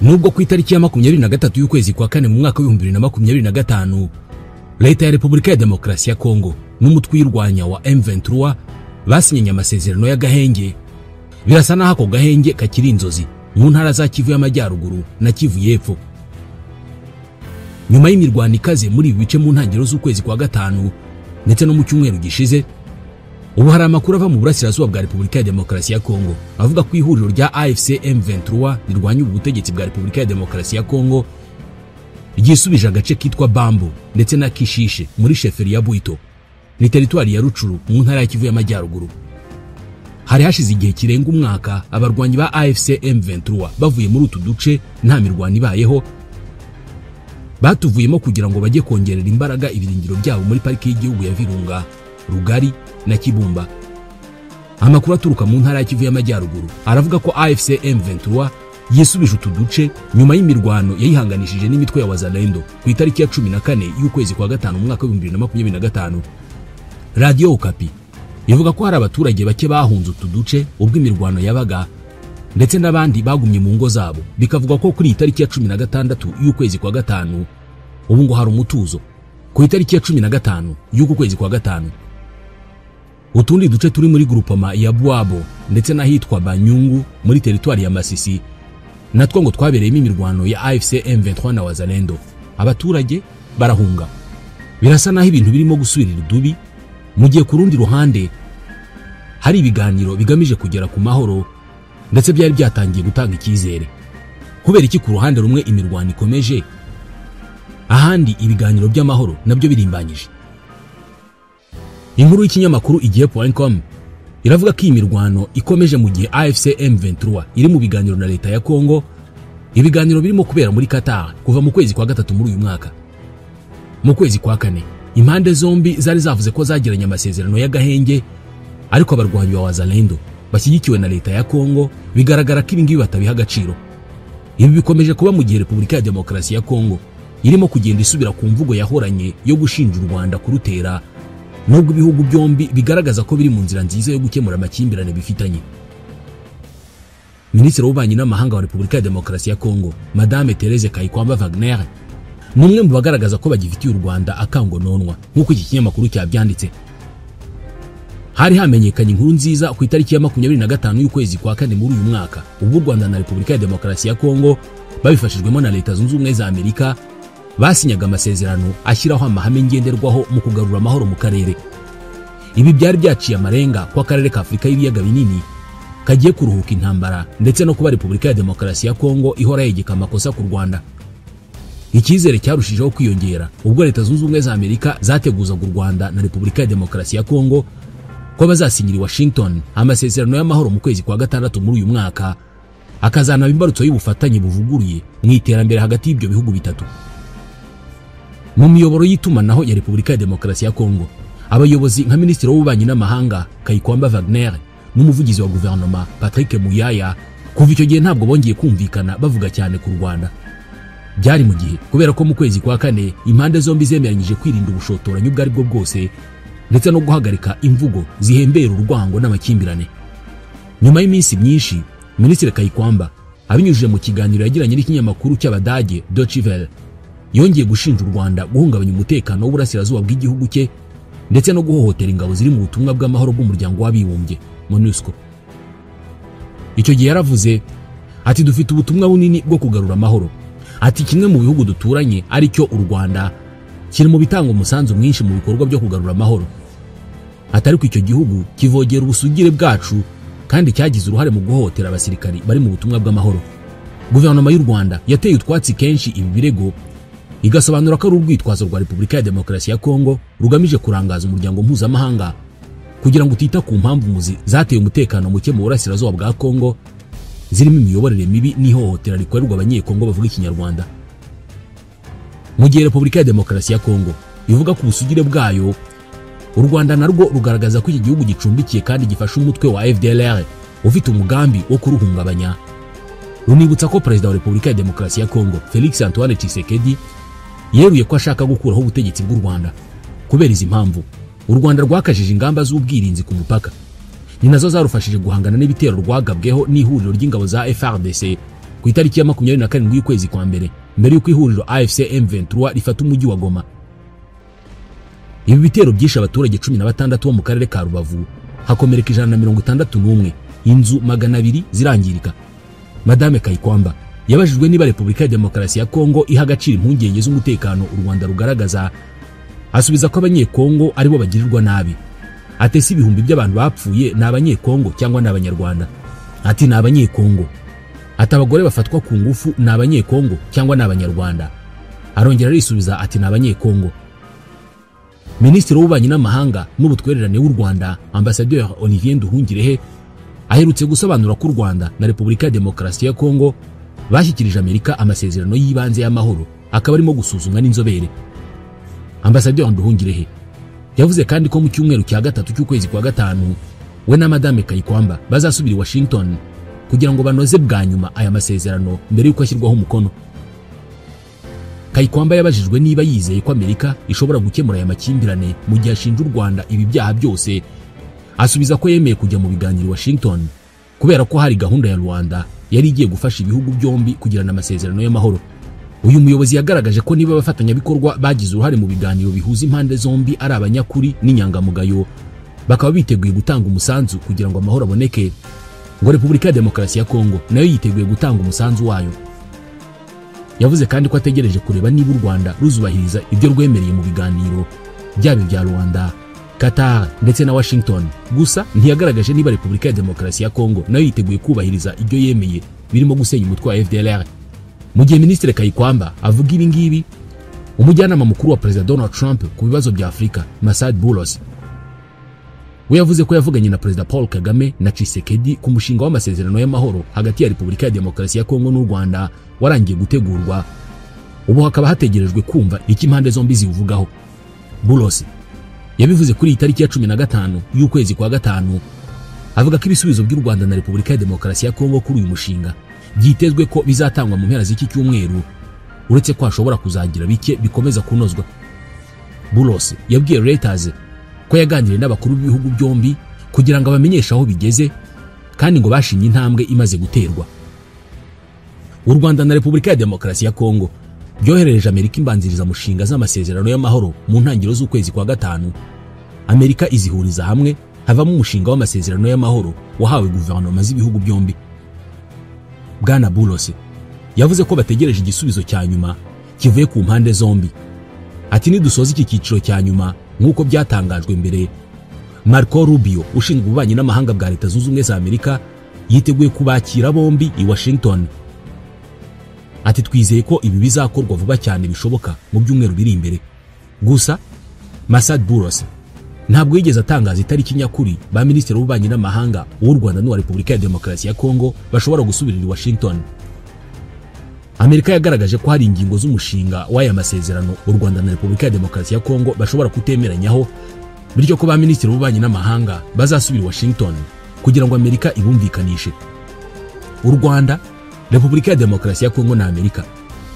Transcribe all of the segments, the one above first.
Nubwo ku itariki ya 23 y'ukwezi kwa kane mu mwaka wa 2025 leta ya Repubulika ya Demokarasi ya Kongo n'umutwe wirwanya wa M23 basinyanye amasezerano y'agahenge, birasa naho ako gahenge kakiri inzozi mu ntara za Kivu y'Amajyaruguru na Kivu y'Epfo. Nyuma y'imirwano ikaze muri ibi bice mu ntangiriro z'ukwezi kwa gatanu ndetse no mu cyumweru gishize, ubu hari amakuru ava mu burasirazuba bwa Repubulika ya Demokarasi ya Kongo avuga ko ihuriro rya AFC M23 rirwanya ubutegetsi bwa Repubulika ya Demokarasi ya Kongo ryisubije agace kitwa Bambu ndetse na Kishishe muri sheferi ya Bwito, ni teritwari ya Rucuru mu ntara ya Kivu y'Amajyaruguru. Hari hashize igihe kirenga umwaka abarwanyi ba AFC M23 bavuye muri utu duce nta mirwano ibayeho, batuvuyemo kugira ngo bajye kongerera imbaraga ibirindiro byabo muri pariki y'igihugu ya Virunga, Rugari na Kibumba. Amakuru aturuka mu ntara ya Kivu y'Amajyaruguru aravuga ko AFC M23 yisubije utu duce nyuma y'imirwano yayihanganishije n'imitwe ya Wazalendo ku itariki ya 14 y'ukwezi kwa gatanu mu mwaka wa 2025. Radio Okapi ivuga ko hari abaturage bake bahunze utu duce ubwo imirwano yabaga, ndetse n'abandi bagumye mu ngo zabo. Bikavuga ko kuri itariki ya 16 y'ukwezi kwa gatanu ubu ngo hari umutuzo. Ku itariki ya 15 y'uku kwezi kwa gatanu utundi duce turi muri groupement ya Bwabo ndetse n'ahitwa Banyungu muri teritwari ya Masisi natwo ngo twabereyemo imirwano ya AFC M23 na Wazalendo. Abaturage barahunga, birasa naho ibintu birimo gusubirira udubi, mu gihe ku rundi ruhande hari ibiganiro bigamije kugera ku mahoro ndetse byari byatangiye gutanga icyizere. Kubera iki ku ruhande rumwe imirwano ikomeje, ahandi ibiganiro by'amahoro nabyo birimbanyije? Inkuru y'ikinyamakuru igihe.com iravuga ko imirwano ikomeje mu gihe AFC M23 iri mu biganiro na leta ya Kongo. Ibiganiro birimo kubera muri Qatar kuva mu kwezi kwa gatatu muri uyu mwaka. Mu kwezi kwa kane impande zombi zari zavuze ko zagiranye amasezerano y'agahenge, ariko abarwanyi ba Wazalendo bashyigikiwe na leta ya Kongo bigaragara ko ibingibi batabiha agaciro. Ibi bikomeje kuba mu gihe Repubulika ya Demokarasi ya Kongo irimo kugenda isubira ku mvugo yahoranye yo gushinja u Rwanda kurutera, nubwo ibihugu byombi bigaragaza ko biri mu nzira nziza yo gukemura amakimbirane bifitanye. Minisitiri w'ububanyi n'amahanga wa Repubulika ya Demokarasi ya Kongo, Madame Therese Kayikwamba Wagner, numwe mu bagaragaza ko bagifitiye u Rwanda akangononwa nk'uko iki kinyamakuru cyabyanditse. Hari hamenyekanye inkuru nziza ku itariki ya 25 y'ukwezi kwa kane muri uyu mwaka ubwo u Rwanda na Repubulika ya Demokarasi ya Kongo babifashijwemo na Leta Zunze Ubumwe za Amerika basinyaga amasezerano ashyiraho amahame ngenderwaho mu kugarura amahoro mu karere. Ibi byari byaciye amarenga kwa karere ka Afurika y'ibiyaga binini kagiye kuruhuka intambara ndetse no kuba Repubulika ya Demokarasi ya Kongo ihora yegeka amakosa ku Rwanda. Icyizere cyarushijeho kwiyongera ubwo Leta Zunze Ubumwe za Amerika zateguzaga u Rwanda na Repubulika ya Demokarasi ya Kongo ko bazasinyira Washington amasezerano y'amahoro mu kwezi kwa gatandatu muri uyu mwaka, akazanaba imbarutso y'ubufatanye buvuguruye mu iterambere hagati y'ibyo bihugu bitatu. Mu miyoboro y'itumanaho ya Repubulika ya Demokarasi ya Kongo, abayobozi nka Minisitiri w'ububanyi n'amahanga Kayikwamba Wagner n'umuvugizi wa guverinoma Patrick Muyaya kuva icyo gihe ntabwo bongeye kumvikana bavuga cyane ku Rwanda. Byari mu gihe kubera ko mu kwezi kwa kane impande zombi zemeranyije kwirinda ubushotoranyi ubwo ari bwo bwose ndetse no guhagarika imvugo zihembera urwango n'amakimbirane. Nyuma y'iminsi myinshi, Minisitiri Kayikwamba abinyujije mu kiganiro yagiranye n'ikinyamakuru cy'Abadage Deutsche Welle yongeye gushinja u Rwanda guhungabanya umutekano w'uburasirazuba bw'igihugu cye ndetse no guhohotera ingabo ziri mu butumwa bw'amahoro bw'umuryango w'abibumbye MONUSCO. Icyo gihe yaravuze ati, dufite ubutumwa bunini bwo kugarura amahoro. Ati kimwe mu bihugu duturanye ari cyo u Rwanda kiri mu bitanga umusanzu mwinshi mu bikorwa byo kugarura amahoro. Atari ko icyo gihugu kivogera ubusugire bwacu kandi cyagize uruhare mu guhohotera abasirikari bari mu butumwa bw'amahoro. Guverinoma y'u Rwanda yateye utwatsi kenshi ibi birego, igasobanura ko ari urwitwazo rwa Repubulika ya Demokarasi ya Kongo rugamije kurangaza umuryango mpuzamahanga kugira ngo utita ku mpamvu muzi zateye umutekano muke mu burasirazuba bwa Kongo zirimo imiyoborere mibi n'ihohotera rikorerwa abanyekongo bavuga ikinyarwanda. Mu gihe Repubulika ya Demokarasi ya Kongo ivuga ku busugire bwayo, u Rwanda narwo rugaragaza ko iki gihugu gicumbikiye kandi gifasha umutwe wa FDLR ufite umugambi wo kuruhungabanya. Runibutsa ko Perezida wa Repubulika ya Demokarasi ya Kongo Felix Antoine Tshisekedi yeruye ko ashaka gukuraho ubutegetsi bw'u Rwanda. Kubera izi mpamvu, u Rwanda rwakajije ingamba z'ubwirinzi ku mupaka, ni nazo zarufashije guhangana n'ibitero rwagabweho n'ihuriro ry'ingabo za FARDC ku itariki ya 27 y'ukwezi kwa mbere y'uko ihuriro AFC M23 rifata umujyi wa Goma. Ibi bitero byishe abaturage 16 bo mu karere ka Rubavu, hakomereka 161, inzu 200 zirangirika. Madame Kayikwamba yabajijwe niba Repubulika ya Demokarasi ya Kongo iha agaciro impungenge z'umutekano u Rwanda rugaragaza, asubiza ko abanyekongo aribo bagirirwa nabi. Ati si ibihumbi by'abantu bapfuye ni abanyekongo cyangwa ni abanyarwanda? Ati ni abanyekongo. Ati abagore bafatwa ku ngufu ni abanyekongo cyangwa ni abanyarwanda? Arongera arisubiza ati ni abanyekongo. Minisitiri w'ububanyi n'amahanga n'ubutwererane w'u Rwanda Ambassadeur Olivier Nduhungirehe aherutse gusobanura ko u Rwanda na Repubulika ya Demokarasi ya Kongo bashyikirije Amerika amasezerano y'ibanze y'amahoro, akaba arimo gusuzumwa n'inzobere. Ambassadeur Nduhungirehe yavuze kandi ko mu cyumweru cya gatatu cy'ukwezi kwa gatanu we na Madame Kayikwamba bazasubira i Washington kugira ngo banoze bwa nyuma aya masezerano mbere y'uko ashyirwaho umukono. Kayikwamba yabajijwe niba yizeye ko Amerika ishobora gukemura aya makimbirane mu gihe ashinja u Rwanda ibi byaha byose, asubiza ko yemeye kujya mu biganiro i Washington kubera ko hari gahunda ya Rwanda yari igiye gufasha ibihugu byombi kugirana amasezerano y'amahoro. Uyu muyobozi yagaragaje ko niba abafatanyabikorwa bagize uruhare mu biganiro bihuza impande zombi ari abanyakuri n'inyangamugayo, bakaba biteguye gutanga umusanzu kugira ngo amahoro aboneke, ngo Repubulika ya Demokarasi ya Kongo nayo yiteguye gutanga umusanzu wayo. Yavuze kandi ko ategereje kureba niba u Rwanda ruzubahiriza ibyo rwemereye mu biganiro byaba bya Rwanda, Qatar ndetse na Washington. Gusa ntiyagaragaje niba Repubulika ya Demokarasi ya Kongo nayo yiteguye kubahiriza ibyo yemeye birimo gusenya umutwe wa FDLR. Mu gihe Minisitiri Kayikwamba avuga ibi ngibi, umujyanama mukuru wa Perezida Donald Trump ku bibazo bya Afurika Masad Boulos we yavuze ko yavuganye na Perezida Paul Kagame na Tshisekedi ku mushinga w'amasezerano y'amahoro hagati ya Repubulika ya Demokarasi ya Kongo n'u Rwanda warangiye gutegurwa. Ubu hakaba hategerejwe kumva iki impande zombi zivugaho. Boulos yabivuze kuri itariki ya 15 y'ukwezi kwa gatanu, avuga ko ibisubizo by'u Rwanda na Repubulika ya Demokarasi ya Kongo kuri uyu mushinga byitezwe ko bizatangwa mu mpera z'iki cyumweru, uretse ko hashobora kuzagira bike bikomeza kunozwa. Boulos yabwiye Reuters ko yaganiriye n'abakuru b'ibihugu byombi kugira ngo abamenyeshe aho bigeze kandi ngo bashimye intambwe imaze guterwa. U Rwanda na Repubulika ya Demokarasi ya Kongo byoherereje Amerika imbanziriza mushinga z'amasezerano y'amahoro mu ntangiriro z'ukwezi kwa gatanu. Amerika izihuriza hamwe havamo umushinga w'amasezerano y'amahoro wahawe guverinoma z'ibihugu byombi. Bwana Boulos yavuze ko bategereje igisubizo cya nyuma kivuye ku mpande zombi. Ati nidusoza iki cyiciro cya nyuma nk'uko byatangajwe mbere, Marco Rubio ushinzwe ububanyi n'amahanga bwa Leta Zunze Ubumwe za Amerika yiteguye kubakira bombi i Washington. Ati twizeye ko ibi bizakorwa vuba cyane bishoboka mu byumweru biri imbere. Gusa Masad Boulos ntabwo yigeze atangaza itariki nyakuri ba Minisitiri w'ububanyi n'amahanga w'u Rwanda n'uwa Repubulika ya Demokarasi ya Kongo bashobora gusubirira i Washington. Amerika yagaragaje ko hari ingingo z'umushinga w'aya masezerano u Rwanda na Repubulika ya Demokarasi ya Kongo bashobora kutemeranyaho, bityo ko ba Minisitiri w'ububanyi n'amahanga bazasubira i Washington kugira ngo Amerika ibumvikanishe. U Rwanda, Repubulika ya Demokarasi ya Kongo na Amerika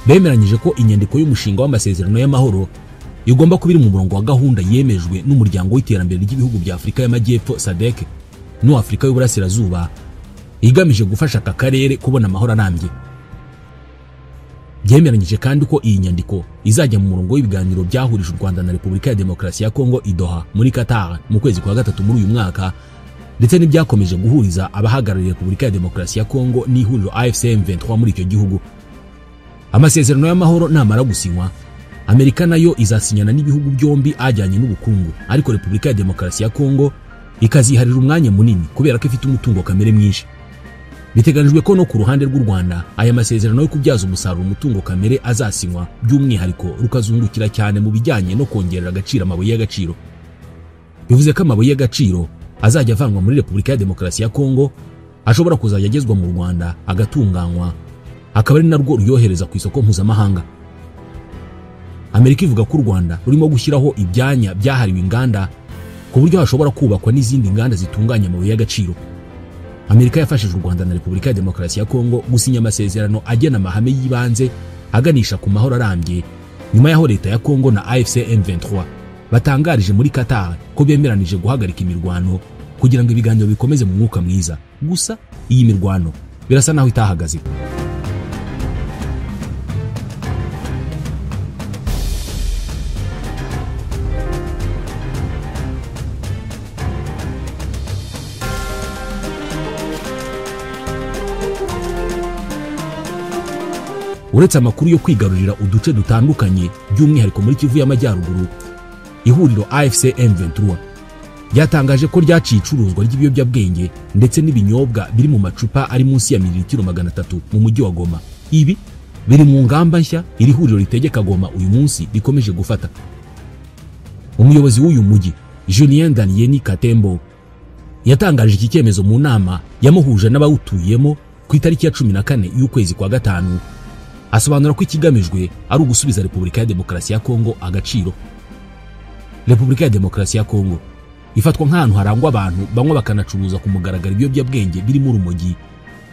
bemeranyije ko inyandiko y'umushinga w'amasezerano y'amahoro igomba kubiri mu murongo wa gahunda yemejwe n'umuryango w'iterambere ry'ibihugu bya Afurika y'Amajyepfo SADC no Afurika y'Uburasirazuba, igamije gufasha aka karere kubona amahoro arambye. Byemeranyije kandi ko iyi nyandiko izajya mu murongo w'ibiganiro byahurije u Rwanda na Repubulika ya Demokarasi ya Kongo i Doha muri Qatar mu kwezi kwa gatatu muri uyu mwaka, ndetse n'ibyakomeje guhuriza abahagarariye Repubulika ya Demokarasi ya Kongo n'ihuriro AFC M23 muri icyo gihugu. Amasezerano y'amahoro namara gusinywa, Amerika nayo izasinyana n'ibihugu byombi ajyanye n'ubukungu, ariko Repubulika ya Demokarasi ya Kongo ikaziharira umwanya munini kubera ko ifite umutungo kamere mwinshi. Biteganijwe ko no ku ruhande rw'u Rwanda aya masezerano yo kubyaza umusaruro umutungo kamere azasinywa, by'umwihariko rukazungukira cyane mu bijyanye no kongerera agaciro amabuye y'agaciro. Bivuze ko amabuye y'agaciro azajya avanwa muri Repubulika ya Demokarasi ya Kongo ashobora kuzajya agezwa mu Rwanda agatunganywa, akaba ari narwo ruyohereza ku isoko mpuzamahanga. Amerika ivuga ko u Rwanda rurimo gushyiraho ibyanya byahariwe inganda ku buryo hashobora kubakwa n'izindi nganda zitunganya amabuye y'agaciro. Amerika yafashije u Rwanda na Repubulika ya Demokarasi ya Kongo gusinya amasezerano agena amahame y'ibanze aganisha ku mahoro arambye, nyuma yaho Leta ya Kongo na AFC M23 batangarije muri Qatar ko bemeranije guhagarika imirwano kugira ngo ibiganiro bikomeze mu mwuka mwiza. Gusa iyi mirwano birasa naho itahagaze. uretse amakuru yo kwigarurira uduce dutandukanye by'umwihariko muri Kivu y'Amajyaruguru, ihuriro AFC M23 ryatangaje ko ryaciye icuruzwa ry'ibiyobyabwenge ndetse n'ibinyobwa biri mu macupa ari munsi ya mililitiro 300 mu mujyi wa Goma. Ibi biri mu ngamba nshya iri huriro ritegeka Goma uyu munsi rikomeje gufata. Umuyobozi w'uyu mujyi Julien Daniel Katembo yatangaje iki cyemezo mu nama yamuhuje n'abawutuyemo ku itariki ya 14 y'ukwezi kwa gatanu. Asobanura ko ikigamijwe ari ugusubiza Repubulika ya Demokarasi ya Kongo agaciro. Repubulika ya Demokarasi ya Kongo ifatwa nk'ahantu harangwa abantu bamwe bakanacuruza ku mugaragaro ibiyobyabwenge birimo urumogi,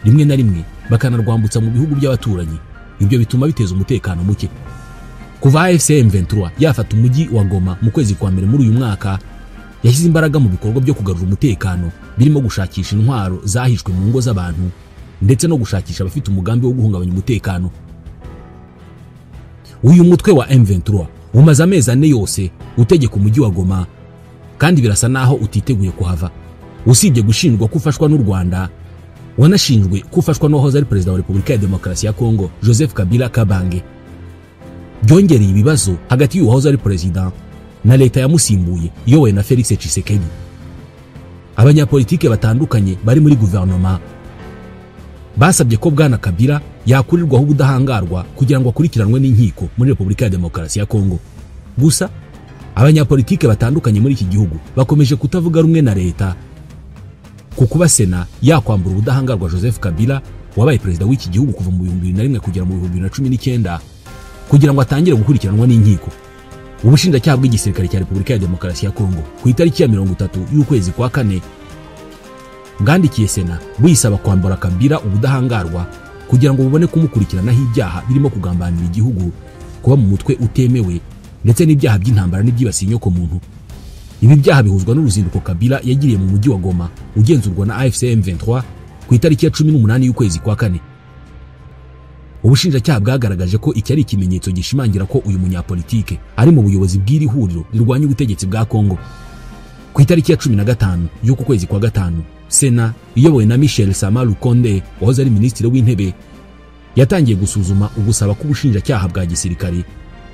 rimwe na rimwe bakanarwambutsa mu bihugu by'abaturanyi. Ibyo bituma biteza umutekano muke. Kuva AFC M23 yafata umujyi wa Goma mu kwezi kwa mbere muri uyu mwaka, yashyize imbaraga mu bikorwa byo kugarura umutekano birimo gushakisha intwaro zahishwe mu ngo z'abantu ndetse no gushakisha abafite umugambi wo guhungabanya umutekano. Uyu mutwe wa M23 umaze amezi 4 yose utegeka umujyi wa Goma, kandi birasa naho utiteguye kuhava. Usibye gushinjwa kufashwa n'u Rwanda, wanashinjwe kufashwa n'uwahoze ari perezida wa Repubulika ya Demokarasi ya Kongo Joseph Kabila Kabange. Byongereye ibibazo hagati y'uwahoze ari perezida na leta yamusimbuye iyobowe na Felix Tshisekedi. Abanyapolitike batandukanye bari muri guverinoma basabye ko bwana Kabila yakurirwaho ubudahangarwa kugira ngo akurikiranwe n'inkiko muri Repubulika ya Demokarasi ya Kongo. Gusa abanyapolitike batandukanye muri iki gihugu bakomeje kutavuga rumwe na leta kukuba Sena yakwambura ubudahangarwa Joseph Kabila wabaye perezida w'iki gihugu kuva mu 2001 kugera mu 2019 kugira ngo atangire gukurikiranwa n'inkiko. Ubushinjacyaha bw'igisirikare cya Repubulika ya Demokarasi ya Kongo ku itariki ya 30 y'ukwezi kwa 4 bwandikiye Sena buyisaba kwambura Kabila ubudahangarwa kugira ngo bubone kumukurikiranaho ibyaha birimo kugambanira igihugu, kuba mu mutwe utemewe ndetse n'ibyaha by'intambara n'ibyibasiye inyoko muntu. Ibi byaha bihuzwa n'uruzinduko Kabila yagiriye mu mujyi wa Goma ugenzurwa na AFC M23 ku itariki ya 18 y'ukwezi kwa 4. Ubushinjacyaha bwagaragaje ko iki ari ikimenyetso gishimangira ko uyu munyapolitike ari mu buyobozi bw'iri huriro rirwanya ubutegetsi bwa Kongo. Ku itariki ya 15 y'uku kwezi kwa gatanu, Sena iyobowe na Michel Sama Lukonde wahoze ari minisitiri w'intebe yatangiye gusuzuma ugusaba k'ubushinjacyaha bwa gisirikare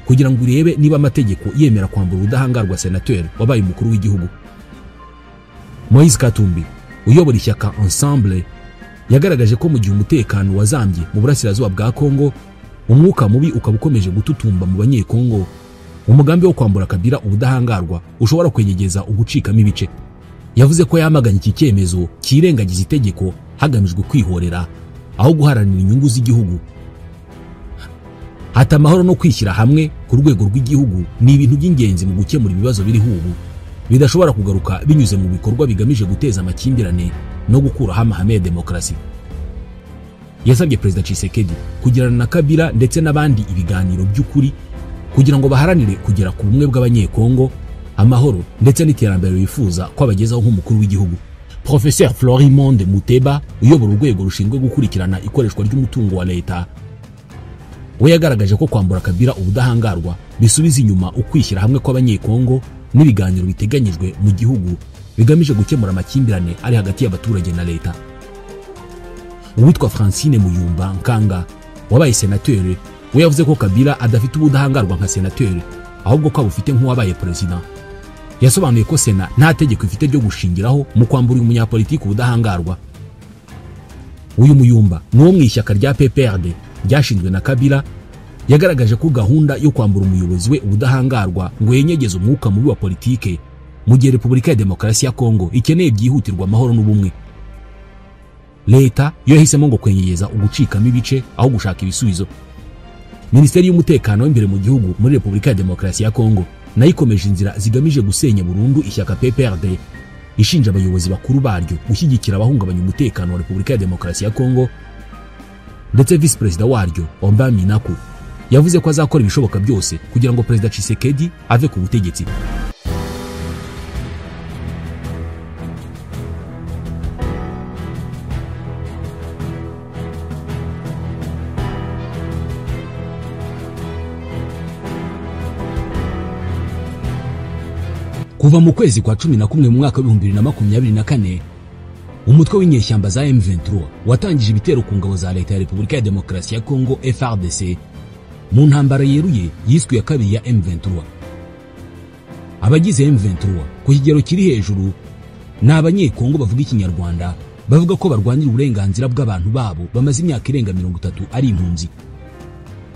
kugira ngo irebe niba amategeko yemera kwambura ubudahangarwa senateur wabaye umukuru w'igihugu. Moise Katumbi uyobora ishyaka Ensemble yagaragaje ko mu gihe umutekano wazambye mu burasirazuba bwa Kongo, umwuka mubi ukaba ukomeje gututumba mu banyekongo, umugambi wo kwambura Kabila ubudahangarwa ushobora kwenyegeza ugucikamo ibice. Yavuze ko yamaganye iki cyemezo kirengagiza itegeko hagamijwe kwihorera aho guharanira inyungu z'igihugu. Hata amahoro no kwishyira hamwe ku rwego rw'igihugu ni ibintu by'ingenzi mu gukemura ibibazo biri ubu, bidashobora kugaruka binyuze mu bikorwa bigamije guteza amakimbirane no gukuraho amahame ya demokarasi. Yasabye Perezida Tshisekedi kugirana na Kabila ndetse n'abandi ibiganiro by'ukuri kugira ngo baharanire kugera ku bumwe bw'abanyekongo, amahoro ndetse n'iterambere bifuza ko abagezaho nk'umukuru w'igihugu. Professeur Florimond Muteba uyobora urwego rushinzwe gukurikirana ikoreshwa ry'umutungo wa leta, we yagaragaje ko kwambura Kabila ubudahangarwa bisubiza inyuma ukwishyira hamwe kw'abanyekongo n'ibiganiro biteganyijwe mu gihugu bigamije gukemura amakimbirane ari hagati y'abaturage na leta. Uwitwa Francine Muyumba Nkanga wabaye senateur, we yavuze ko Kabila adafite ubudahangarwa nka senateur ahubwo ko abufite nk'uwabaye president. Yasobanuye ko Sena nta tegeko ifite ryo gushingiraho mu kwambura umunyapolitiki ubudahangarwa. Uyu Muyumba n'uwo mu ishyaka rya PPRD ryashinzwe na Kabila yagaragaje ko gahunda yo kwambura umuyobozi we ubudahangarwa ngo yenyegeze umwuka mubi wa politike mu gihe Repubulika ya Demokarasi ya Kongo ikeneye byihutirwa amahoro n'ubumwe. Leta yo yahisemo ngo kwenyegeza ugucikamo ibice aho gushaka ibisubizo. Minisiteri y'umutekano w'imbere mu gihugu muri Repubulika ya Demokarasi ya Kongo nayo ikomeje inzira zigamije gusenya burundu ishyaka PPRD, ishinja abayobozi bakuru baryo gushyigikira abahungabanya umutekano wa Repubulika ya Demokarasi ya Kongo. Ndetse vice president waryo Omba Minaku yavuze ko azakora ibishoboka byose kugira ngo Perezida Tshisekedi ave ku butegetsi. Kuva mu kwezi kwa 11 mu mwaka wa 2024, umutwe w'inyeshyamba za M23 watangije ibitero ku ngabo za leta ya Repubulika ya Demokarasi ya Kongo FARDC mu ntambara yeruye yiswe ya kabiri ya M23. Abagize M23 ku kigero kiri hejuru ni abanyekongo bavuga ikinyarwanda, bavuga ko barwanira uburenganzira bw'abantu babo bamaze imyaka irenga 30 ari impunzi.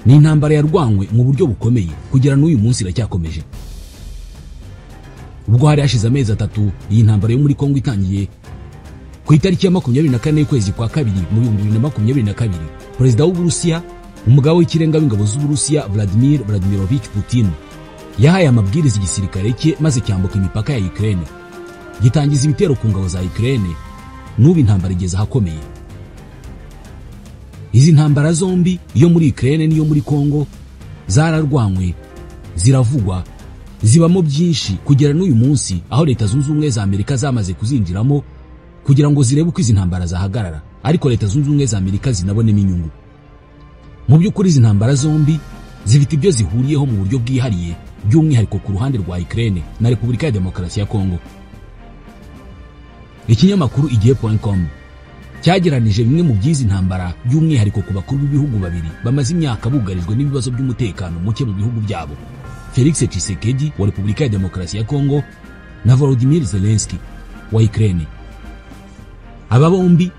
Ni intambara yarwanywe mu buryo bukomeye kugera n'uyu munsi iracyakomeje. Ubwo hari hashize amezi 3 iyi ntambara yo muri Kongo itangiye, ku itariki ya 24 y'ukwezi kwa kabiri mu 2022, Perezida w'Uburusiya, umugabo w'ikirenga w'ingabo z'Uburusiya Vladimir Vladimirovich Putin yahaye amabwiriza igisirikare cye maze cyambuka imipaka ya Ukraine, gitangiza ibitero ku ngabo za Ukraine. N'ubu intambara igeze ahakomeye. Izi ntambara zombi, iyo muri Ukraine n'iyo muri Kongo, zararwanywe, ziravugwa, zibamo byinshi kugera n'uyu munsi, aho Leta Zunze Ubumwe za Amerika zamaze kuzinjiramo kugira ngo zirebe uko izi ntambara zahagarara, ariko Leta Zunze Ubumwe za Amerika zinabonemo inyungu. Mu by'ukuri izi ntambara zombi zifite ibyo zihuriyeho mu buryo bwihariye, by'umwihariko ku ruhande rwa Ukraine na Repubulika ya Demokarasi ya Kongo. Ikinyamakuru igihe.com cyageranije bimwe mu by'izi ntambara, by'umwihariko ku bakuru b'ibihugu babiri bamaze imyaka bugarijwe n'ibibazo by'umutekano muke mu bihugu byabo, Felix Tshisekedi wa Repubulika ya Demokarasi ya Kongo na Volodymyr Zelensky wa Ukraine. Aba bombi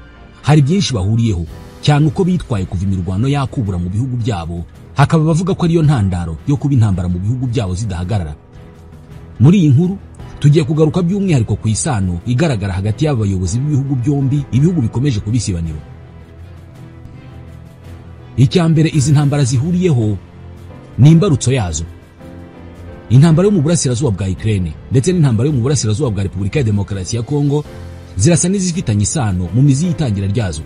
hari byinshi bahuriyeho, cyane uko bitwaye kuva imirwano yakubura mu bihugu byabo, hakaba bavuga ko ariyo ntandaro yo kuba intambara mu bihugu byabo zidahagarara. Muri iyi nkuru tugiye kugaruka by'umwihariko ku isano igaragara hagati y'abayobozi b'ibihugu byombi, ibihugu bikomeje kubisibaniro. Icyambere izi ntambara zihuriyeho ni imbarutso yazo. Intambara yo mu burasirazuba bwa Ukraine ndetse n'intambara yo mu burasirazuba bwa Repubulika ya Demokarasi ya Kongo zirasa n'izifitanye isano mu mizi y'itangira ryazo.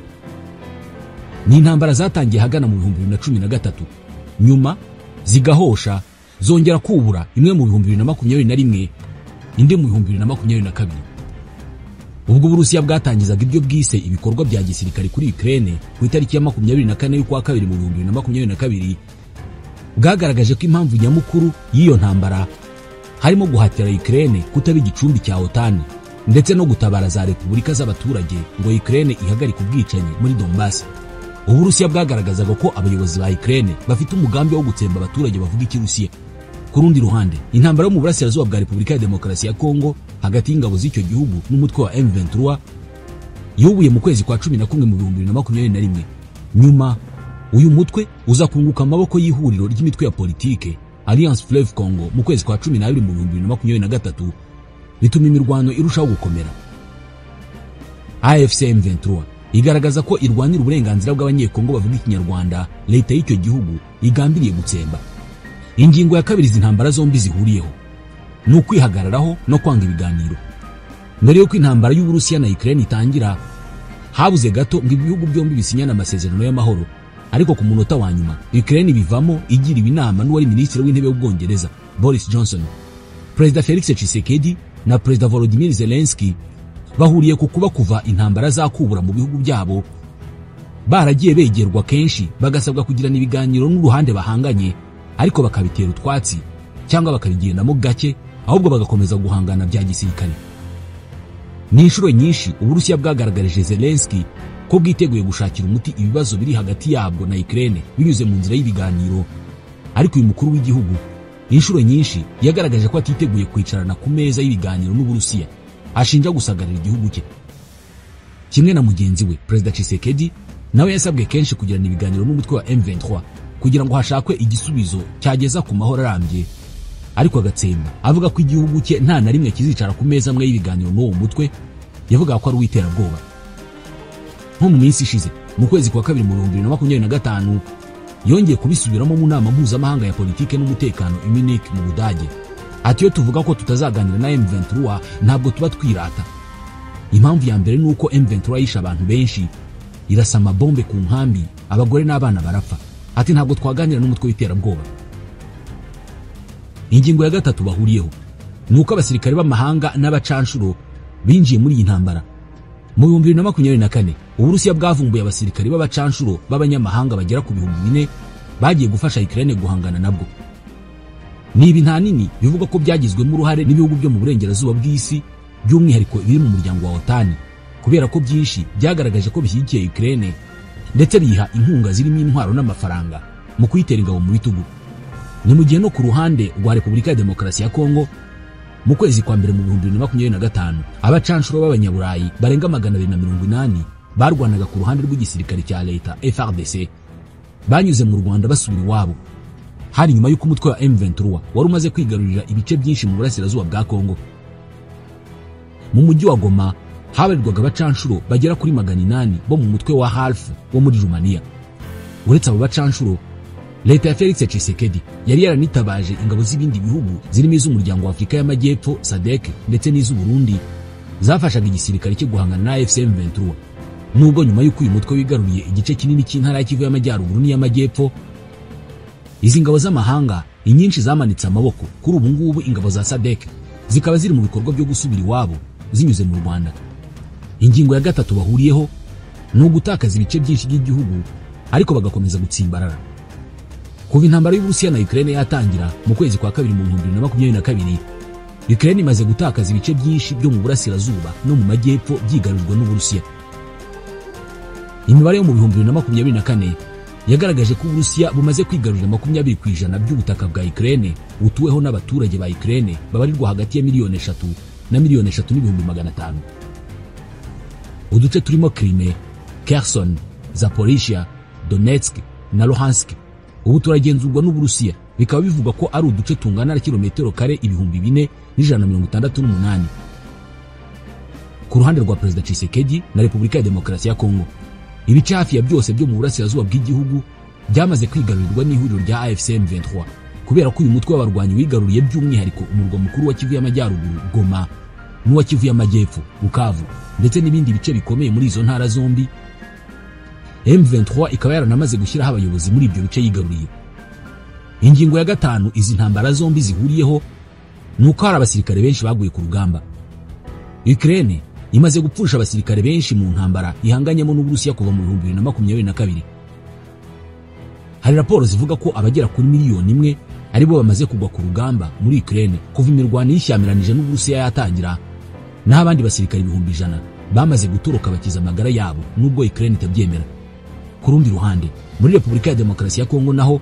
Ni intambara zatangiye hagana mu 2013, nyuma zigahosha, zongera kubura, imwe mu 2021, indi mu 2022. Ubwo Uburusiya bwatangizaga ibyo bwise ibikorwa bya gisirikare kuri Ukraine ku itariki ya 24 y'ukwa kabiri mu 2022, bwagaragaje ko impamvu nyamukuru y'iyo ntambara harimo guhatira Ukraine kutaba igicumbi cya OTAN ndetse no gutabara za repubulika z'abaturage ngo Ukraine ihagarike ubwicanyi muri Donbass. Uburusiya bwagaragazaga ko abayobozi ba Ukraine bafite umugambi wo gutsemba abaturage bavuga ikirusiya. Ku rundi ruhande, intambara yo mu burasirazuba bwa Repubulika ya Demokarasi ya Kongo hagati y'ingabo z'icyo gihugu n'umutwe wa M23 yubuye mu kwezi kwa 11 mu 2021. Nyuma uyu mutwe uza kunguka amaboko y'ihuriro ry'imitwe ya politike Alliance Fleuve Congo mu kwezi kwa 12 mu 2023, bituma imirwano irushaho gukomera. AFC M23 igaragaza ko irwanira uburenganzira bw'abanyekongo bavuga ikinyarwanda, leta y'icyo gihugu igambiriye gutsemba. Ingingo ya kabiri izi ntambara zombi zihuriyeho ni ukwihagararaho no kwanga ibiganiro. Mbere yuko intambara y'Uburusiya na Ukraine itangira, habuze gato ngo ibihugu byombi bisinyana amasezerano y'amahoro, ariko ku munota wa nyuma Ukraine bivamo igiriwe inama n'uwari minisitiri w'intebe w'Ubwongereza Boris Johnson. Perezida Felix Tshisekedi na Perezida Volodymyr Zelensky bahuriye ku kuva intambara zakubura mu bihugu byabo, baragiye begerwa kenshi bagasabwa kugirana ibiganiro n'uruhande bahanganye, ariko bakabitera utwatsi cyangwa bakabigendamo gake, ahubwo bagakomeza guhangana bya gisirikare. Ni inshuro nyinshi Uburusiya bwagaragarije Zelensky ko bwiteguye gushakira umuti ibibazo biri hagati yabwo na Ukraine binyuze mu nzira y'ibiganiro, ariko uyu mukuru w'igihugu inshuro nyinshi yagaragaje ko atiteguye kwicarana ku meza y'ibiganiro n'Uburusiya, ashinja gusagarira igihugu cye. Kimwe na mugenzi we Perezida Tshisekedi nawe yasabwe kenshi kugirana ibiganiro n'umutwe wa M23 kugira ngo hashakwe igisubizo cyageza ku mahoro arambye, ariko agatsemba avuga ko igihugu cye nta na rimwe kizicara ku meza amwe y'ibiganiro n'uwo mutwe, yavuga ko ari uw'iterabwoba. Nko mu minsi ishize mu kwezi kwa kabiri mu 2025 yongeye kubisubiramo mu nama mpuzamahanga ya politike n'umutekano i Munich mu Budage. Ati yo tuvuga ko tutazaganira na M23 ntabwo tuba twirata. Impamvu ya mbere nuko M23 yisha abantu benshi, irasa amabombe ku nkambi, abagore n'abana barapfa. Ati ntabwo twaganira n'umutwe w'iterabwoba. Ingingo ya gatatu bahuriyeho nuko abasirikare b'amahanga n'abacanshuro binjiye muri iyi ntambara. Mu 2024 Uburusiya bwavumbuye abasirikare b'abacanshuro b'abanyamahanga bagera ku 4,000 bagiye gufasha Ukraine guhangana nabwo. Ni ibi nta nini bivuga ko byagizwemo uruhare n'ibihugu byo mu burengerazuba bw'isi, by'umwihariko biri mu muryango wa OTAN, kubera ko byinshi byagaragaje ko bishyigikiye Ukraine ndetse biha inkunga zirimo intwaro n'amafaranga mu kuyitera ingabo mu bitugu. Ni mu gihe no ku ruhande rwa Repubulika ya Demokarasi ya Kongo mu kwezi kwa mbere mu 2025 abacanshuro b'abanyaburayi barenga 280 barwanaga ku ruhande rw'igisirikare cya leta FARDC banyuze mu Rwanda basubira iwabo. Hari nyuma y'uko umutwe wa M23 wari umaze kwigarurira ibice byinshi mu burasirazuba bwa Kongo. Mu mujyi wa Goma habarirwaga abacanshuro bagera kuri 800 bo mu mutwe wa Half wo muri Rumania. Uretse abo bacanshuro, leta ya Felix Tshisekedi yari yaranitabaje ingabo z'ibindi bihugu zirimo iz'umuryango wa Afrika y'Amajyepfo SADC ndetse n'iz'u Burundi zafashaga igisirikare cyo guhangana na M23. Nubwo nyuma y'uko uyu mutwe wigaruriye igice kinini cy'intara y'Kivu y'Amajyaruguru n'iy'Amajyepfo, izi ngabo z'amahanga inyinshi zamanitse amaboko. Kuri ubu ngubu ingabo za SADC zikaba ziri mu bikorwa byo gusubira iwabo zinyuze mu Rwanda. Ingingo ya gatatu bahuriyeho ni ugutakaza ibice byinshi by'igihugu ariko bagakomeza gutsimbarara. Kuva intambara y'Uburusiya na Ukraine yatangira mu kwezi kwa kabiri mu 2022, Ukraine imaze gutakaza ibice byinshi byo mu burasirazuba no mu majyepfo byigarurwa n'Uburusiya. Imibare yo mu 2024 yagaragaje ko Uburusiya bumaze kwigarurira 20% by'ubutaka bwa Ukraine butuweho n'abaturage ba Ukraine babarirwa hagati ya 3 na 3,500,000. Uduce turimo Crimea, Kherson, Zaporizhia, Donetsk na Luhansk ubu turagenzurwa n'Uburusiya, bikaba bivugwa ko ari uduce tungana na kilometero kare 4,168. Ku ruhande rwa Perezida Tshisekedi na Repubulika ya Demokarasi ya Kongo, ibice hafi ya byose byo mu burasirazuba bw'igihugu byamaze kwigarurirwa n'ihuriro rya AFC M23 kubera ko uyu mutwe w'abarwanyi wigaruriye by'umwihariko umurwa mukuru wa Kivu y'Amajyaruguru Goma n'uwa Kivu y'Amajyepfo Bukavu ndetse n'ibindi bice bikomeye muri izo ntara zombi. M23 ikaba yaranamaze gushyiraho abayobozi muri ibyo bice yigaruriye. Ingingo ya gatanu izi ntambara zombi zihuriyeho nuko hari abasirikare benshi baguye ku rugamba. Ukraine imaze gupfusha abasirikare benshi mu ntambara ihanganyemo n'Uburusiya kuva mu 2022. Hari raporo zivuga ko abagera kuri 1,000,000 aribo bamaze kugwa ku rugamba muri Ukraine kuva imirwano yishyamiranyije n'Uburusiya yatangira, naho abandi basirikare 100,000 bamaze gutoroka bakiza amagara yabo nubwo Ukraine itabyemera. Ku rundi ruhande, muri Repubulika ya Demokarasi ya Kongo naho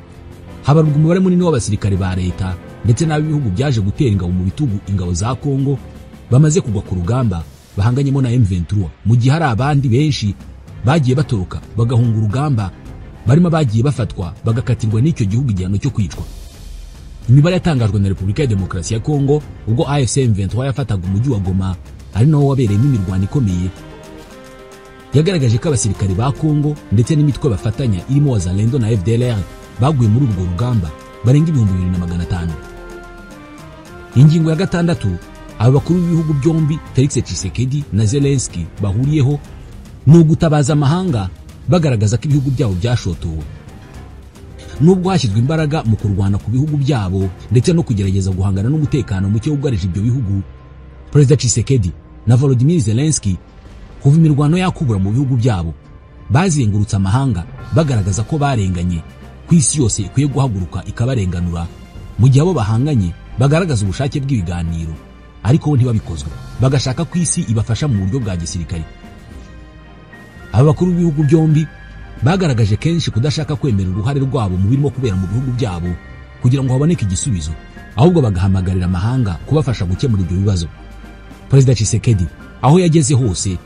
habarurwa umubare munini w'abasirikare ba leta ndetse n'abihugu byaje gutera ingabo mu bitugu ingabo za Kongo bamaze kugwa ku rugamba bahanganyemo na M23, mu gihe hari abandi benshi bagiye batoroka bagahunga urugamba, barimo bagiye bafatwa bagakatirwa n'icyo gihugu igihano cyo kwicwa. Imibare yatangajwe na Repubulika ya Demokarasi ya Kongo ubwo AFC M23 yafataga umujyi wa Goma ari nawo wabereyemo imirwano ikomeye, yagaragaje ko abasirikare ba Kongo ndetse n'imitwe bafatanya irimo Wazalendo na FDLR baguye muri urwo rugamba barenga 2,500. Ingingo ya gatandatu aba bakuru b'ibihugu byombi Felix Tshisekedi na Zelensky bahuriyeho ni ugutabaza amahanga bagaragaza ko ibihugu byabo byashotowe. Nubwo hashyizwe imbaraga mu kurwana ku bihugu byabo ndetse no kugerageza guhangana n'umutekano muke wugarije ibyo bihugu, Perezida Tshisekedi na Volodymyr Zelensky kuva imirwano yakubura mu bihugu byabo bazengurutse amahanga bagaragaza ko barenganye, ku isi yose ikwiye guhaguruka ikabarenganura, mu gihe abo bahanganye bagaragaza ubushake bw'ibiganiro ariko bo ntibabikozwe, bagashaka ku isi ibafasha mu buryo bwa gisirikare. Aba bakuru b'ibihugu byombi bagaragaje kenshi kudashaka kwemera uruhare rwabo mu birimo kubera mu bihugu byabo kugira ngo haboneke igisubizo, ahubwo bagahamagarira amahanga kubafasha gukemura ibyo bibazo. Perezida Tshisekedi aho yageze hose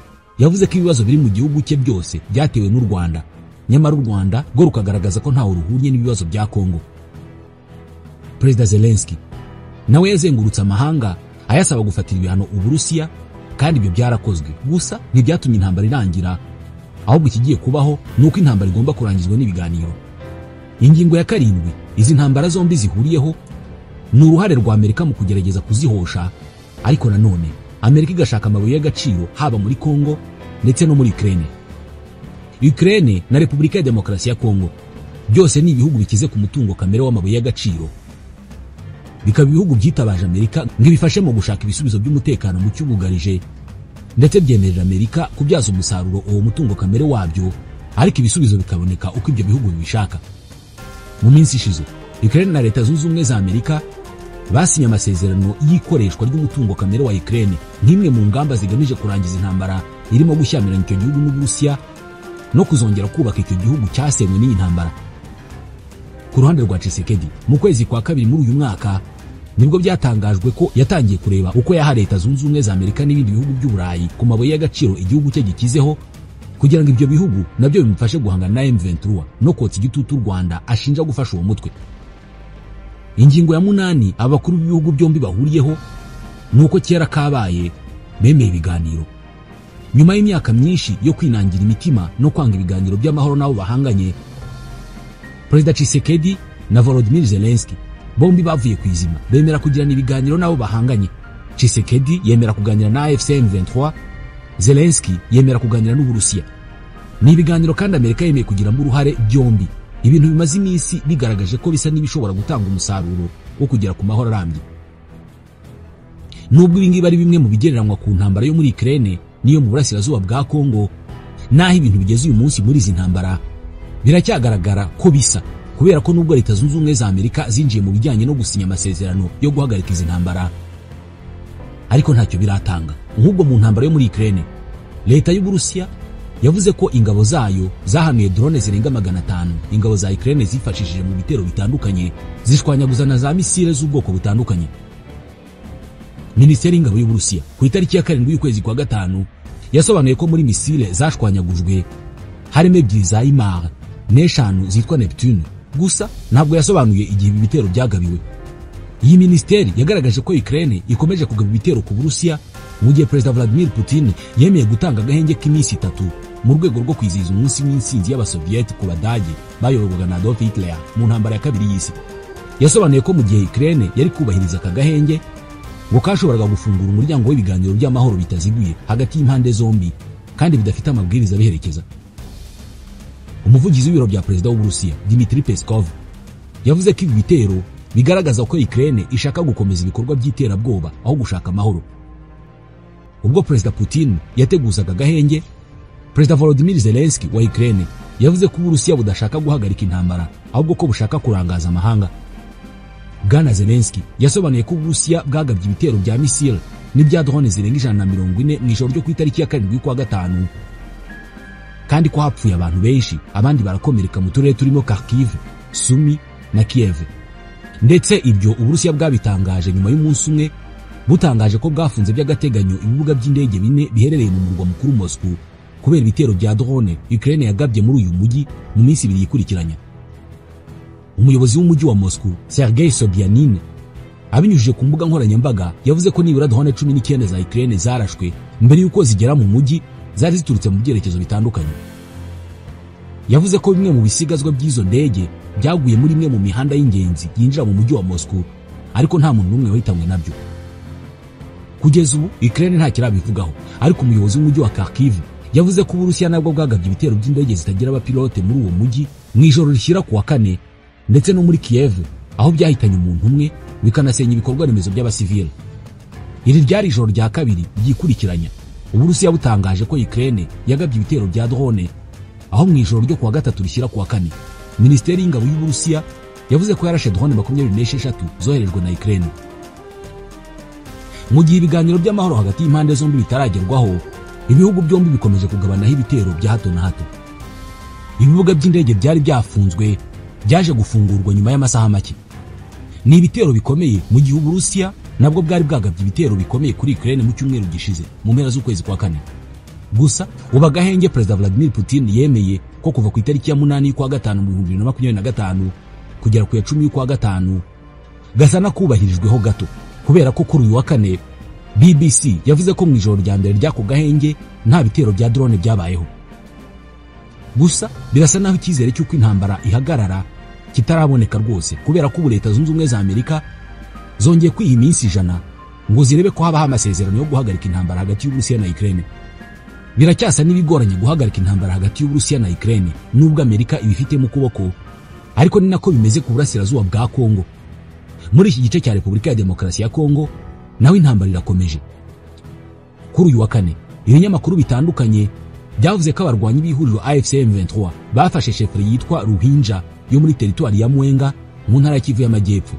yavuze ko ibibazo biri mu gihugu cye byose byatewe n'u Rwanda, nyamara u Rwanda rwo rukagaragaza ko ntawe ruhuriye n'ibibazo bya Kongo. Perezida Zelensky nawe yazengurutse amahanga ayasaba gufatira ibihano Uburusiya, kandi ibyo byarakozwe, gusa ntibyatumye intambara irangira, ahubwo ikigiye kubaho nuko intambara igomba kurangizwa n'ibiganiro. Ingingo ya karindwi izi ntambara zombi zihuriyeho ni uruhare rwa Amerika mu kugerageza kuzihosha, ariko nanone Amerika igashaka amabuye y'agaciro haba muri Kongo ndetse no muri Ukraine. Ukraine na Repubulika ya Demokarasi ya Kongo byose ni ibihugu bikize ku mutungo kamere w'amabuye y'agaciro, bikaba ibihugu byitabaje Amerika ngo ibifashe mu gushaka ibisubizo by'umutekano mu cyubugarije, ndetse byemerera Amerika kubyaza umusaruro uwo mutungo kamere wabyo, ariko ibisubizo bikaboneka uko ibyo bihugu bibishaka. Mu minsi ishize, Ukraine na Leta Zunze Ubumwe za Amerika basinye amasezerano y'ikoreshwa ry'umutungo kamere wa Ukraine nk'imwe mu ngamba zigamije kurangiza intambara irimo gushyamiranya icyo gihugu n'Uburusiya no kuzongera kubaka icyo gihugu cyasenywe n'iyi ntambara. Ku ruhande rwa Tshisekedi, mu kwezi kwa kabiri muri uyu mwaka nibwo byatangajwe ko yatangiye kureba uko yaha Leta Zunze Ubumwe za Amerika n'ibindi bihugu by'Uburayi ku mabuye y'agaciro igihugu cye gikizeho, kugira ngo ibyo bihugu nabyo bimufashe guhangana na M23 no kotsa igitutu u Rwanda ashinja gufasha uwo mutwe. Ingingo ya 8 abakuru b'ibihugu byombi bahuriyeho nuko kera kabaye bemeye ibiganiro. Nyuma y'imyaka myinshi yo kwinangira imitima no kwanga ibiganiro by'amahoro nabo bahanganye, Perezida Tshisekedi na Volodymyr Zelensky bombi bavuye kwizima bemera kugirana ibiganiro nabo bahanganye. Tshisekedi yemera kuganira na AFC M23, Zelensky yemera kuganira n'Uburusiya. Ni ibiganiro kandi Amerika yemeye kugiramo uruhare byombi, ibintu bimaze iminsi bigaragaje ko bisa n'ibishobora gutanga umusaruro wo kugera ku mahoro arambye. Nubwo ibingibi bari bimwe mu bigereranywa ku ntambara yo muri Ukraine niyo mu burasirazuba bwa Kongo, naho ibintu bigeze uyu munsi muri izi ntambara biracyagaragara ko bisa, kubera ko nubwo Leta Zunze Ubumwe za Amerika zinjiye mu bijyanye no gusinya amasezerano yo guhagarika izi ntambara, ariko ntacyo biratanga. Nk'ubwo mu ntambara yo muri Ukraine, Leta y'Uburusiya yavuze ko ingabo zayo zahanuye drone zirenga 500 ingabo za Ukraine zifashishije mu bitero bitandukanye zishwanyaguza na za misile z'ubwoko butandukanye. Minisiteri y'Ingabo y'Uburusiya ku itariki ya 7 y'ukwezi kwa gatanu yasobanuye ko muri misile zashwanyagujwe harimo 2 za HIMARS n'eshanu zitwa Neptune, gusa ntabwo yasobanuye igihe ibi bitero byagabiwe. Iyi minisiteri yagaragaje ko Ukraine ikomeje kugaba ibitero ku Burusiya mu gihe Perezida Vladimir Putin yemeye gutanga agahenge k'iminsi 3 mu rwego rwo kwizihiza umunsi w'intsinzi y'Abasovieti ku Badage bayoborwaga na Adolf Hitler mu ntambara ya kabiri y'isi. Yasobanuye ko mu gihe Ukraine yari kubahiriza aka gahenge ngo kashoboraga gufungura umuryango w'ibiganiro by'amahoro bitaziguye hagati y'impande zombi kandi bidafite amabwiriza biherekeza. Umuvugizi w'ibiro bya Perezida w'Uburusiya Dmitry Peskov yavuze ko ibi bitero bigaragaza ko Ukraine ishaka gukomeza ibikorwa by'iterabwoba aho gushaka amahoro. Ubwo Perezida Putin yateguzaga gahenge, Perezida Volodymyr Zelensky wa Ukraine yavuze ko Uburusiya budashaka guhagarika intambara ahubwo ko bushaka kurangaza amahanga. Bwana Zelensky yasobanuye ko Uburusiya bwagabye ibitero bya misile n'ibya drone zirenga 140 mu ijoro ryo ku itariki ya 7 kwa gatanu, kandi ko hapfuye abantu benshi abandi barakomereka mu turere turimo Kharkiv, Sumy na Kiev. Ndetse ibyo Uburusiya bwabitangaje nyuma y'umunsi umwe butangaje ko bwafunze by'agateganyo ibibuga by'indege 4 biherereye mu murwa mukuru Moscow kubera ibitero bya drone Ukraine yagabye muri uyu mujyi mu minsi 2 ikurikiranya. Umuyobozi w'umujyi wa Moscow Sergei Sobyanin abinyujije ku mbuga nkoranyambaga yavuze ko nibura drone 19 za Ukraine zarashwe mbere y'uko zigera mu mujyi, zari ziturutse mu byerekezo bitandukanye. Yavuze ko bimwe mu bisigazwa by'izo ndege byaguye muri imwe mu mihanda y'ingenzi yinjira mu mujyi wa Moscow, ariko nta muntu n'umwe wahitanwe nabyo. Kugeza ubu Ukraine nta kirabivugaho, ariko umuyobozi w'umujyi wa Kharkiv yavuze ko Uburusiya nabwo bwagabye ibitero by'indege zitagira abapilote muri uwo mujyi mu ijoro rishyira ku wa 4, ndetse no muri Kiev aho byahitanye umuntu umwe bikanasenya ibikorwa remezo by'abasivile. Iri ryari ijoro rya kabiri ryikurikiranya Uburusiya butangaje ko Ukraine yagabye ibitero bya drone, aho mu ijoro ryo ku wa 3 rishyira ku wa 4 Minisiteri y'Ingabo y'Uburusiya yavuze ko yarashe drone 26 zoherejwe na Ukraine. Mu gihe ibiganiro by'amahoro hagati y'impande zombi bitaragerwaho, ibihugu byombi bikomeje kugabanaho ibitero bya hato na hato. Ibibuga by'indege byari byafunzwe byaje gufungurwa nyuma y'amasaha make. Ni ibitero bikomeye mu gihe Uburusiya nabwo bwari bwagabye ibitero bikomeye kuri Ukraine mu cyumweru gishize mu mpera z'ukwezi kwa 4. Gusa ubagahenge Perezida Vladimir Putin yemeye ko kuva ku itariki ya 8 y'ukwa gatanu mu 2025 kugera ku ya 10 y'ukwa gatanu gasa na kubahirijweho gato, kubera ko kuri uyu wa 4 BBC yavuze ko mu ijoro rya mbere ryako gahenge nta bitero bya drone byabayeho. Gusa birasa naho icyizere cy'uko intambara ihagarara kitaraboneka rwose, kubera ko Leta Zunze Ubumwe za Amerika zongeye kwiha iminsi 100 ngo zirebe ko habaho amasezerano yo guhagarika intambara hagati y'Uburusiya na Ukraine. Biracyasa n'ibigoranye guhagarika intambara hagati y'Uburusiya na Ukraine nubwo Amerika ibifite mu kuboko, ariko ni nako bimeze ku burasirazuba bwa Kongo. Muri iki gice cya Repubulika ya Demokarasi ya Kongo naho intambara irakomeje. Kuri uyu wa 4 ibinyamakuru bitandukanye byavuze ko abarwanyi b'ihuriro AFC M23 bafashe sheferi yitwa Ruhinja yo muri teritwari ya Mwenga mu ntara ya Kivu y'Amajyepfo,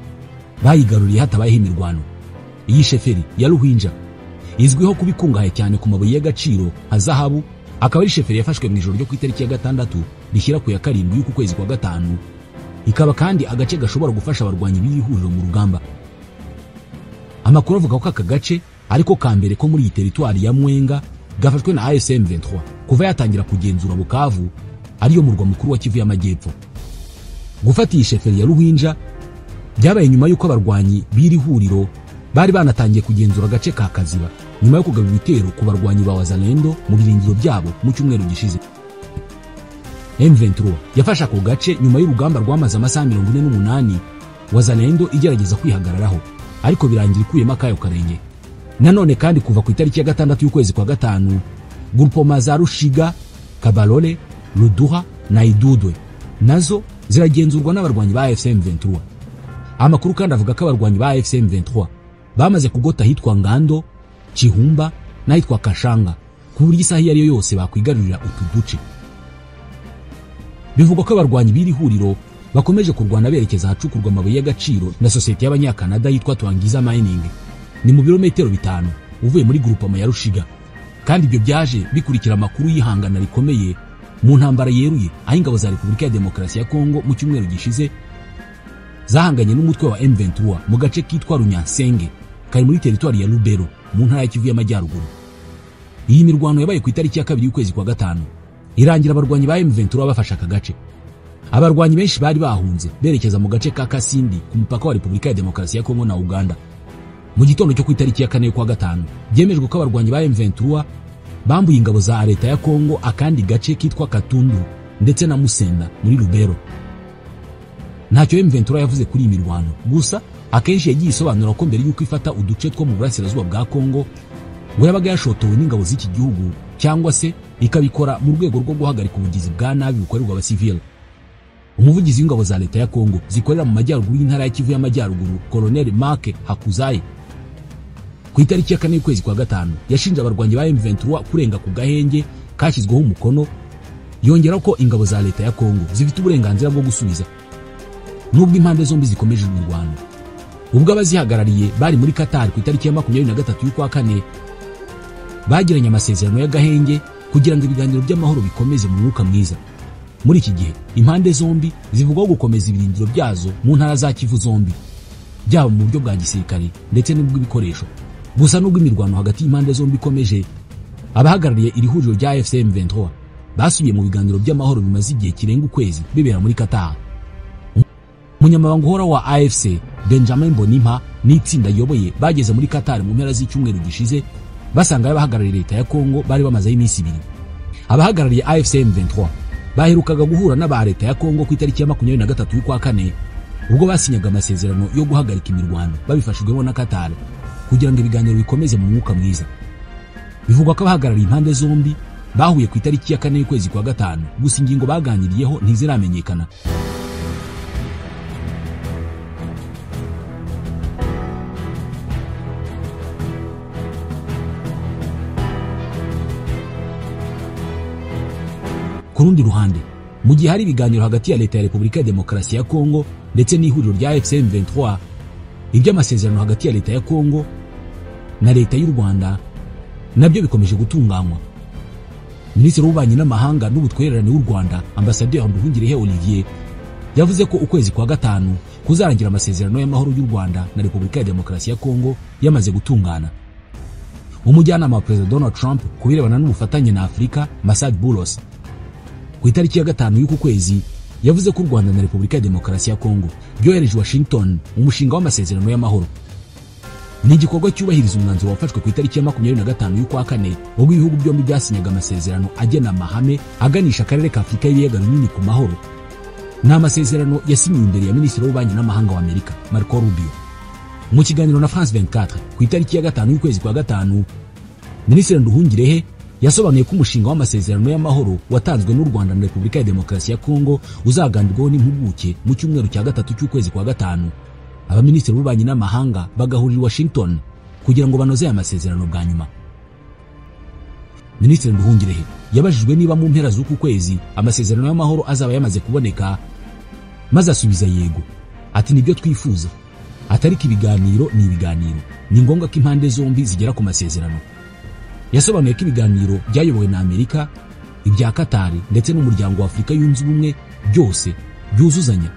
bayigaruriye hatabayeho imirwano. Iyi sheferi ya Ruhinja izwiho kubikungahaye cyane ku mabuye y'agaciro nka zahabu, akaba ari sheferi yafashwe mu ijoro ryo ku itariki ya 6 rishyira ku ya 7 y'uku kwezi kwa 5, ikaba kandi agace gashobora gufasha abarwanyi b'iri huriro mu rugamba. Amakuru avuga ko aka gace ariko ka mbere ko muri iyi teritwari ya Mwenga gafashwe na AFC M23 kuva yatangira kugenzura Bukavu, ariyo murwa mukuru wa Kivu y'Amajyepfo. Gufata iyi sheferi ya Ruhinja byabaye nyuma y'uko abarwanyi b'iri huriro bari banatangiye kugenzura agace ka Kaziba nyuma yo kugaba ibitero ku barwanyi ba Wazalendo mu birindiro byabo mu cyumweru gishize. M23 yafashe ako gace nyuma y'urugamba rwamaze amasaha 48 Wazalendo igerageza kwihagararaho, ariko birangira ikuyemo akayo karenge. Nanone kandi kuva ku itariki ya 6 y'ukwezi kwa 5, Groupement za Rushiga, Kabalole, Ruduha na Idudwe nazo ziragenzurwa n'abarwanyi ba AFC M23. Amakuru kandi avuga ko abarwanyi ba AFC M23 bamaze kugota hitwa Ngando, Chihumba na hitwa Kashanga, ku buryo isaha iyo yose bakwigarurira utu duce. Bivugwa ko abarwanyi b'iri huriro bakomeje kurwana berekeza ahacukurwa amabuye y'agaciro na sosiyete y'Abanyakanada yitwa Twangiza Mining, ni mu birometero 5 uvuye muri Groupement ya Rushiga. Kandi ibyo byaje bikurikira amakuru y'ihangana rikomeye mu ntambara yeruye aho ingabo za Repubulika ya Demokarasi ya Kongo mu cyumweru gishize zahanganye n'umutwe wa M23 mu gace kitwa Runyansenge kari muri teritwari ya Lubero mu ntara ya Kivu y'Amajyaruguru. Iyi mirwano yabaye ku itariki ya 2 y'ukwezi kwa 5, irangira abarwanyi ba M23 bafasha aka gace. Abarwanyi benshi bari bahunze berekeza mu gace ka Kasindi ku mupaka wa Repubulika ya Demokarasi ya Kongo na Uganda. Mu gitondo cyo ku itariki ya 4 kwa 5 byemejwe ko abarwanyi ba M23 bambuye ingabo za leta ya Kongo akandi gace kitwa Katundu ndetse na Musenda muri Lubero. Ntacyo M23 yavuze kuri iyi mirwano, gusa akenshi yagiye isobanura ko mbere y'uko ifata uduce two mu burasirazuba bwa Kongo ngo yabaga yashotowe n'ingabo z'iki gihugu, cyangwa se ikabikora mu rwego rwo guhagarika ubugizi bwa nabi bukorerwa abasivile. Umuvugizi w'ingabo za leta ya Kongo zikorera mu majyaruguru y'intara ya Kivu y'Amajyaruguru, Colonel Mark Hakuzaye, ku itariki ya 4 y'ukwezi kwa 5 yashinje abarwanyi ba M23 kurenga ku gahenge kashyizweho umukono, yongera ko ingabo za leta ya Kongo zifite uburenganzira bwo gusubiza nubwo impande zombi zikomeje imirwano. Ubwo abazihagarariye bari muri Qatar ku itariki ya 23 y'ukwa 4 bagiranye amasezerano y'agahenge kugira ngo ibiganiro by'amahoro bikomeze mu mwuka mwiza. Muri iki gihe impande zombi zivugwaho gukomeza ibirindiro byazo mu ntara za Kivu zombi, byaba mu buryo bwa gisirikare ndetse n'ubw'ibikoresho. Gusa nubwo imirwano hagati y'impande zombi ikomeje, abahagarariye iri huriro rya AFC M23 basubiye mu biganiro by'amahoro bimaze igihe kirenga ukwezi bibera muri Qatar. Umunyamabanga uhoraho wa AFC Benjamin Bonimpa n'itsinda yoboye bageze muri Qatar mu mpera z'icyumweru gishize, basanga abahagarariye leta ya Kongo bari bamaze iminsi 2. Abahagarariye AFC M23 baherukaga guhura n'aba leta ya Kongo ku itariki ya 23 y'ukwa 4 ubwo basinyaga amasezerano yo guhagarika imirwano babifashijwemo na Qatar kugira ngo ibiganiro bikomeze mu mwuka mwiza. Bivugwa ko abahagarariye impande zombi bahuye ku itariki ya 4 y'ukwezi kwa 5, gusa ingingo baganiriyeho ntiziramenyekana. Ku rundi ruhande, mu gihe hari ibiganiro hagati ya leta ya Repubulika ya Demokarasi ya Kongo ndetse n'ihuriro rya AFC M23, iby'amasezerano hagati ya leta ya Kongo na leta y'u Rwanda nabyo bikomeje gutunganywa. Minisitiri w'Ububanyi n'Amahanga n'Ubutwererane w'u Rwanda, Ambasaderi Nduhungirehe Olivier, yavuze ko ukwezi kwa 5 kuzarangira amasezerano y'amahoro y'u Rwanda na Repubulika ya Demokarasi ya Kongo yamaze gutungana. Umujyanama wa Perezida Donald Trump kubirebana n'ubufatanye na Afurika, Masad Boulos, ku itariki ya 5 y'uku kwezi yavuze ko u Rwanda na Repubulika ya Demokarasi ya Kongo byohereje Washington umushinga w'amasezerano y'amahoro. Ni igikorwa cyubahiriza umwanzuro wafashwe ku itariki ya 25 y'ukwa 4 ubwo ibihugu byombi byasinyaga amasezerano agena amahame aganisha akarere ka Afurika y'ibiyaga binini ku mahoro. Ni amasezerano yasinyiwe imbere ya Minisitiri w'Ububanyi n'Amahanga wa Amerika, Marco Rubio. Mu kiganiro na France 24 ku itariki ya 5 y'ukwezi kwa 5, Minisitiri Nduhungirehe yasobanuye ko umushinga w'amasezerano y'amahoro watanzwe n'u Rwanda na Repubulika ya Demokarasi ya Kongo uzaganirwaho n'impuguke mu cyumweru cya 3 cy'ukwezi kwa 5. Abaminisitiri b'Ububanyi n'Amahanga bagahurira Washington kugira ngo banoze aya masezerano bwa nyuma. Minisitiri Nduhungirehe yabajijwe niba mu mpera z'uku kwezi amasezerano y'amahoro azaba yamaze kuboneka, maze asubiza yego, ati nibyo twifuza. atari ko ibiganiro ni ngombwa ko impande zombi zigera ku masezerano. Yasobanuye ko ibiganiro byayobowe na Amerika, ibya Qatar ndetse n'umuryango wa Afurika yunze ubumwe byose byuzuzanya,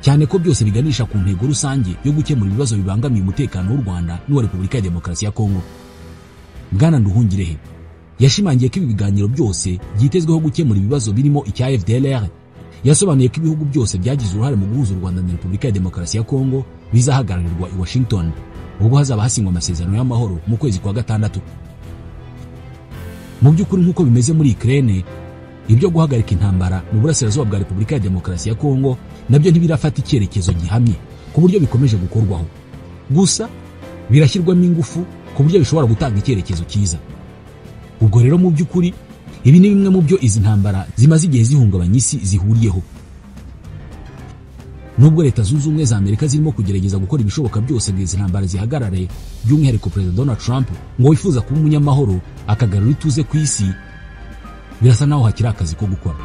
cyane ko byose biganisha ku ntego rusange yo gukemura ibibazo bibangamiye umutekano w'u Rwanda n'uwa Repubulika ya Demokarasi ya Kongo. Bwana Nduhungirehe yashimangiye ko ibi biganiro byose byitezweho gukemura ibibazo birimo icya FDLR. Yasobanuye ko ibihugu byose byagize uruhare mu guhuza u Rwanda na Repubulika ya Demokarasi ya Kongo bizahagararirwa i Washington ubwo hazaba hasinywa amasezerano y'amahoro mu kwezi kwa gatandatu. Mu by'ukuri nk'uko bimeze muri Ukraine, ibyo guhagarika intambara mu burasirazuba bwa Repubulika ya Demokarasi ya Kongo nabyo ntibirafata icyerekezo gihamye ku buryo bikomeje gukorwaho, gusa birashyirwamo ingufu ku buryo bishobora gutanga icyerekezo cyiza. Ubwo rero mu by'ukuri ibi ni bimwe mu byo izi ntambara zimaze igihe zihungabanya isi zihuriyeho. Nubwo Leta Zunze Ubumwe za Amerika zirimo kugerageza gukora ibishoboka byose ngo izi ntambara zihagarare, by'umwihariko Perezida Donald Trump ngo wifuza kuba umunyamahoro akagarura ituze ku isi, birasa naho hakiri akazi ko gukora.